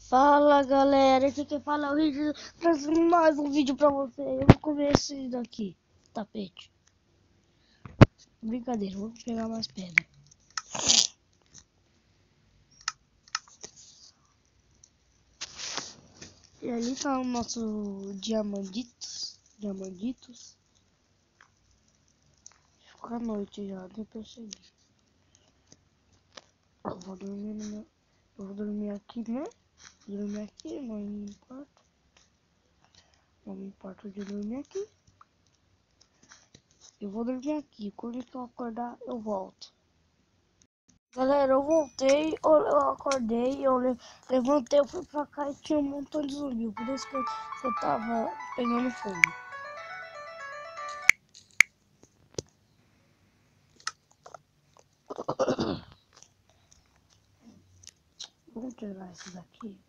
Fala galera, aqui quem fala é o vídeo, trazendo mais um vídeo pra você. Eu vou comer esse daqui, tapete. Brincadeira, vou pegar mais pedra. E ali tá o nosso diamanditos. Ficou a noite já, nem percebi. Eu vou dormir aqui, né? Dormir aqui, não me importa. Não me importa de dormir aqui. Eu vou dormir aqui. Quando eu acordar, eu volto. Galera, eu voltei, eu acordei, levantei, eu fui pra cá e tinha um montão de zumbi. Por isso que eu tava pegando fogo. Vamos tirar esse daqui,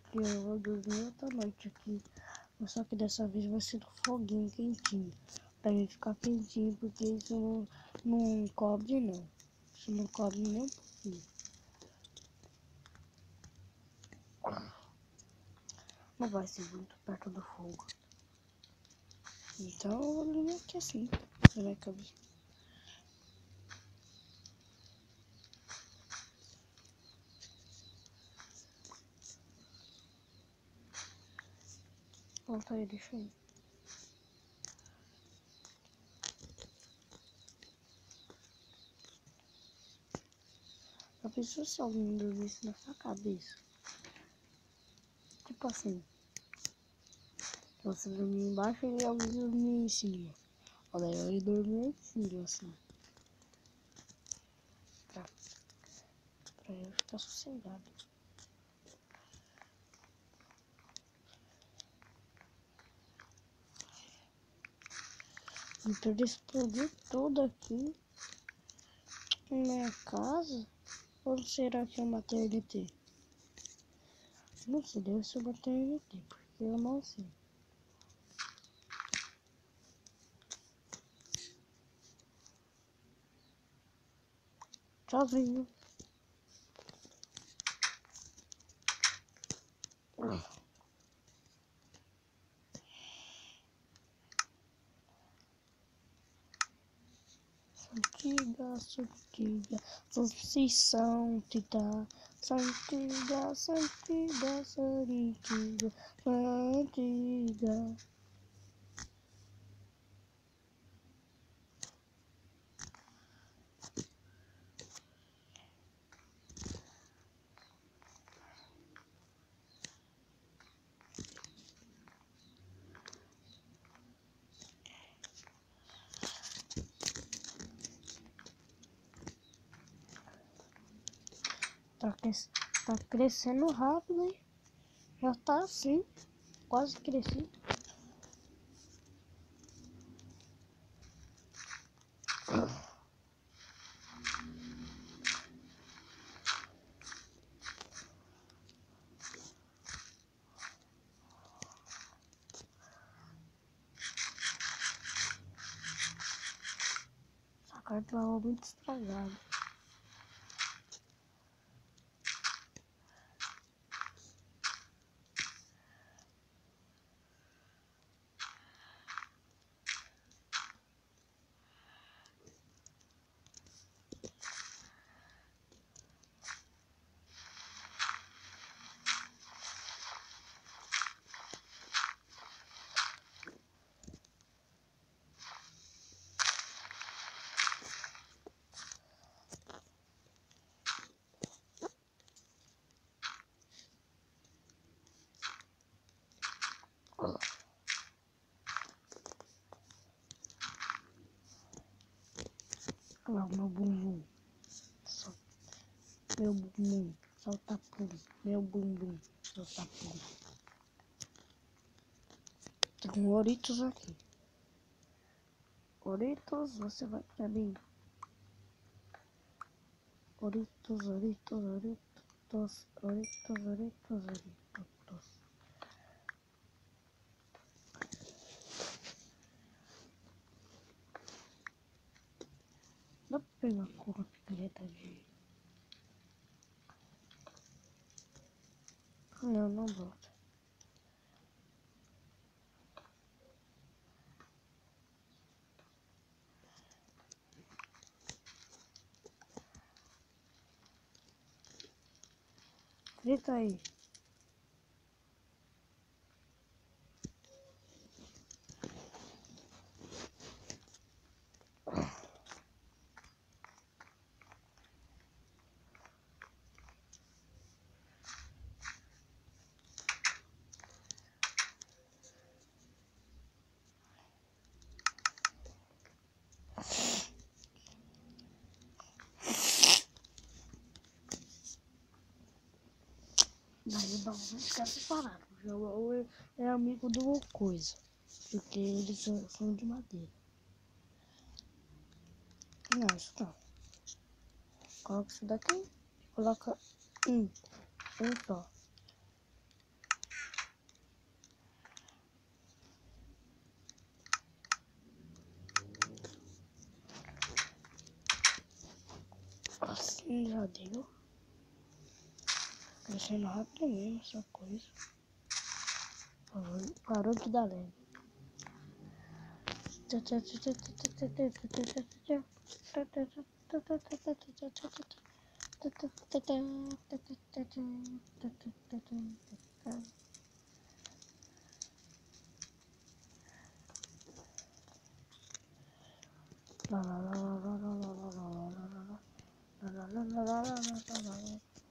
porque eu vou dormir outra noite aqui. Só que dessa vez vai ser do foguinho quentinho. Pra mim ficar quentinho, porque isso não cobre não. Isso não cobre nem um pouquinho. Não vai ser muito perto do fogo. Então eu vou dormir aqui assim. Você vai caber. Volta aí, deixa aí. Já pensou se alguém dormisse na sua cabeça? Tipo assim, você dormir embaixo e alguém dormir em cima. Olha, eu ia dormir em cima, assim. Pra eu ficar sossegado. Então ele explodiu tudo aqui na minha casa. Ou será que é uma TNT? Não sei, deve ser uma TNT, porque eu não sei. Tchauzinho. Santiga, Santiga, vocês são Tita. Santiga, Santiga, Santiga, Santiga. Tá crescendo rápido, hein? Já tá assim, quase cresci. Essa carta tava muito estragada. Olha lá o meu bumbum. Meu bumbum. Solta pum. Meu bumbum. Solta pum. Tem um Oritos aqui. Oritos, você vai pra mim. Oritos, Oritos, Oritos, Oritos, Oritos, Oritos. Dá pra pegar com a picareta de... Não, não volta. Grita aí. Daí vamos ficar separados. O João é amigo do Coisa. Porque eles são de madeira. Não, isso não. Coloca isso daqui e coloca um só. Assim já deu. Crescendo rapidinho essa coisa. Parou de dar leve.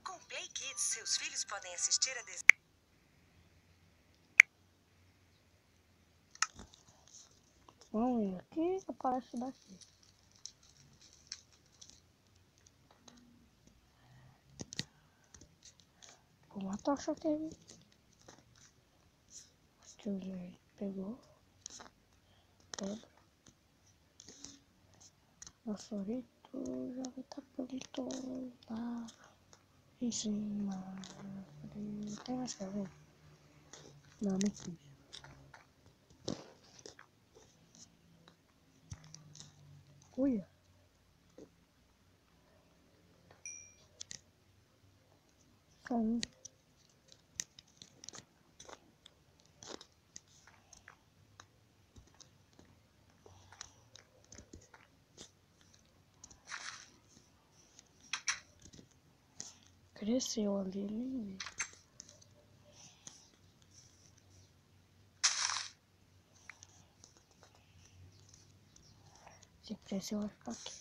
Com Play Kids, seus filhos podem assistir a Vamos ver aqui, aparece daqui. Com uma tocha teve. Deixa eu ver. Pegou. Pedra. Nosso rito já vai estar pronto lá em cima. Tem mais que ver? Não, não fiz. Olha. Só um. Cresceu ali, nem vi. Se cresceu, vai ficar aqui.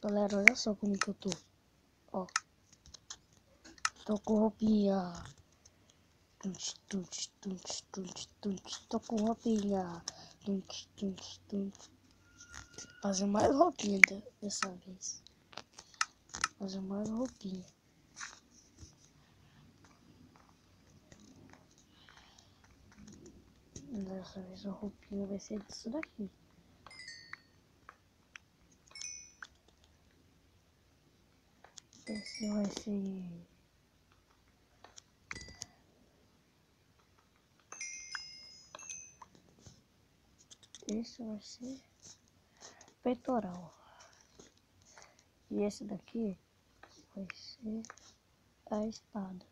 Galera, olha só como que eu tô. Ó. Tô com roupinha. Tunch, tunch, tunch, tunch, tunch. Tô com roupinha. Tunch, tunch, tunch. Fazer mais roupinha dessa vez. Fazer mais roupinha. Dessa vez a roupinha vai ser disso daqui. Esse vai ser... Esse vai ser peitoral. E esse daqui vai ser a espada.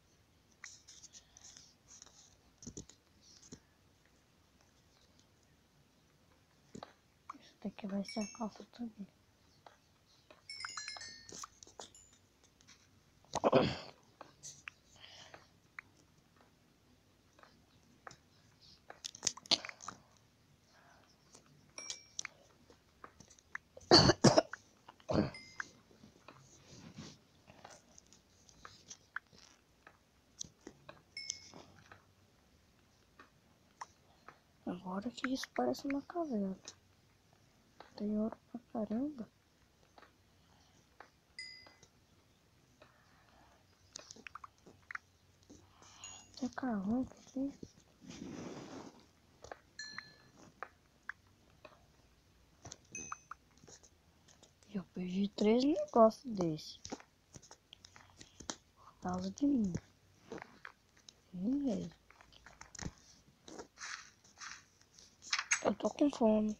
Esse daqui vai ser a calça também. Agora que isso parece uma caverna. Tem ouro pra caramba. Tem carvão aqui. Perdi 3 negócios desse. Por causa de mim. Mesmo. Eu tô com fome.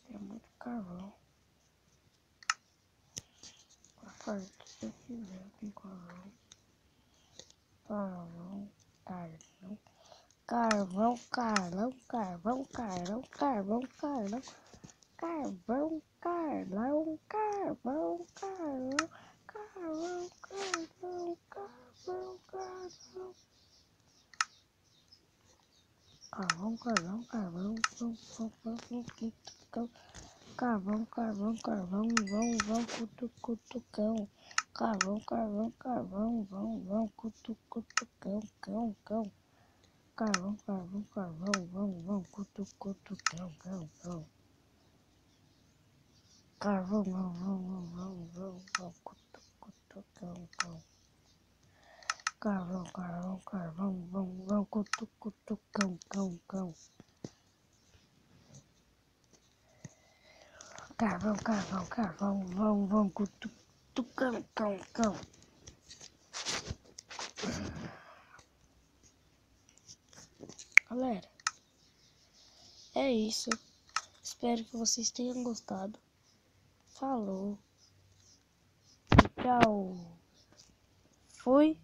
Tem muito carvão. Pra fazer o que eu quiser com carvão. Carvão, carvão. Carvão, carvão, carvão, carvão, carvão, carvão. Carvão, carvão, carvão, carvão, carvão, carvão, carvão, carvão. Carvão, carvão, carvão, carvão, carvão, carvão, vão, cutucão. Carvão, carvão, carvão, vão, cutucão, cão. Carvão, carvão, carvão, vão, cutucão, cão. Carvão, vão, cutucão, cão. Carvão, carvão, carvão, vão, cutucão, cão. Carvão, carvão, carvão, vão, cutucão, cão. Galera, é isso. Espero que vocês tenham gostado. Falou. Tchau. Fui.